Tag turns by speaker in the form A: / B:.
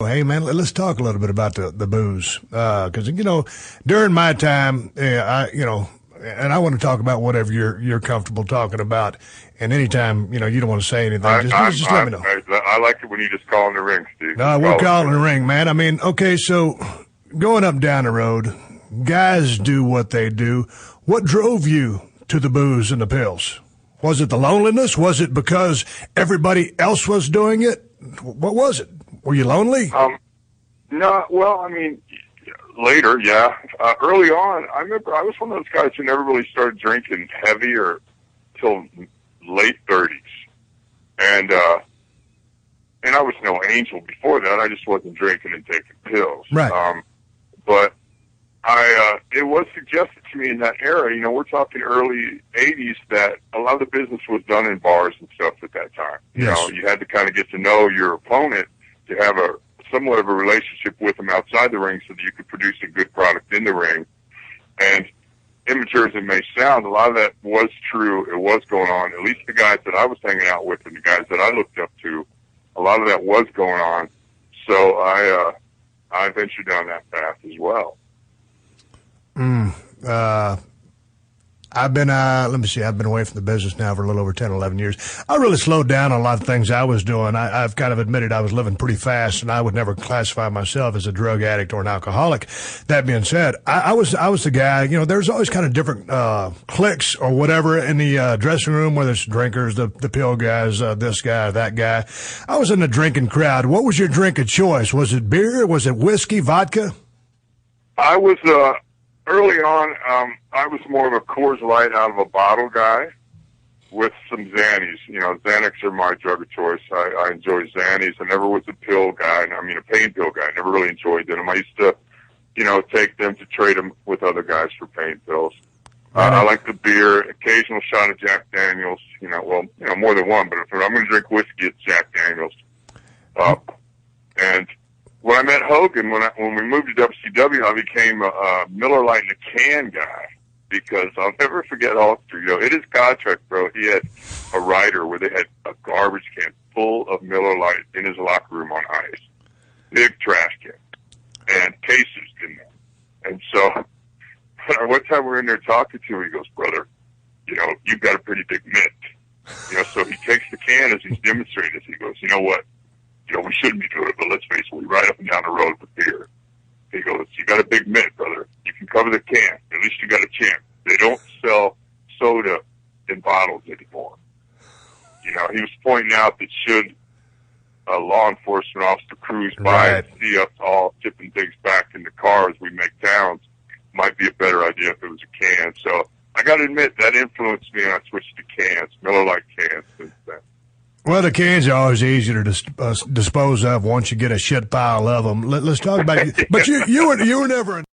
A: Hey man, let's talk a little bit about the booze, because during my time, and I want to talk about whatever you're comfortable talking about, and anytime you don't want to say anything, just let me know.
B: I like it when you just call in the ring, Steve.
A: We're calling the ring, man. I mean, okay, so going up and down the road, guys do what they do. What drove you to the booze and the pills? Was it the loneliness? Was it because everybody else was doing it? What was it? Were you lonely?
B: No, well, I mean, later, yeah. Early on, I remember I was one of those guys who never really started drinking heavier till late 30s. And I was no angel before that. I just wasn't drinking and taking pills.
A: Right.
B: But it was suggested to me in that era, we're talking early 80s, that a lot of the business was done in bars and stuff at that time.
A: Yes.
B: You had to kind of get to know your opponent to have a somewhat of a relationship with them outside the ring so that you could produce a good product in the ring. And immature as it may sound, a lot of that was true. It was going on. At least the guys that I was hanging out with and the guys that I looked up to, a lot of that was going on. So I ventured down that path as well.
A: I've been, let me see, I've been away from the business now for a little over 10, 11 years. I really slowed down on a lot of things I was doing. I've kind of admitted I was living pretty fast, and I would never classify myself as a drug addict or an alcoholic. That being said, I was the guy, there's always kind of different cliques or whatever in the dressing room, whether it's drinkers, the pill guys, this guy, that guy. I was in the drinking crowd. What was your drink of choice? Was it beer? Was it whiskey, vodka?
B: I was, early on, I was more of a Coors Light out of a bottle guy with some Xannies. Xanax are my drug of choice. I enjoy Xannies. I never was a pill guy. A pain pill guy. I never really enjoyed them. I used to, take them to trade them with other guys for pain pills. I like the beer, occasional shot of Jack Daniels. More than one, but if I'm going to drink whiskey, it's Jack Daniels. And when I met Hogan, when we moved to WCW, I became a Miller Lite in a can guy, because I'll never forget Hulkster. In his contract, bro, he had a rider where they had a garbage can full of Miller Lite in his locker room on ice, big trash can, and cases in there. And so one time we were in there talking to him, he goes, "Brother, you've got a pretty big mitt." So he takes the can as he's demonstrating. He goes, "You know what? We shouldn't be doing it, but let's face it, we ride up and down the road with beer." He goes, "You got a big mitt, brother. You can cover the can. At least you got a chance. They don't sell soda in bottles anymore." He was pointing out that should a law enforcement officer cruise by and see us all tipping things back in the car as we make towns, might be a better idea if it was a can. So I got to admit, that influenced me, and I switched to cans, Miller Lite cans since then.
A: Well, the cans are always easier to dispose of once you get a shit pile of them. Let's talk about but you were never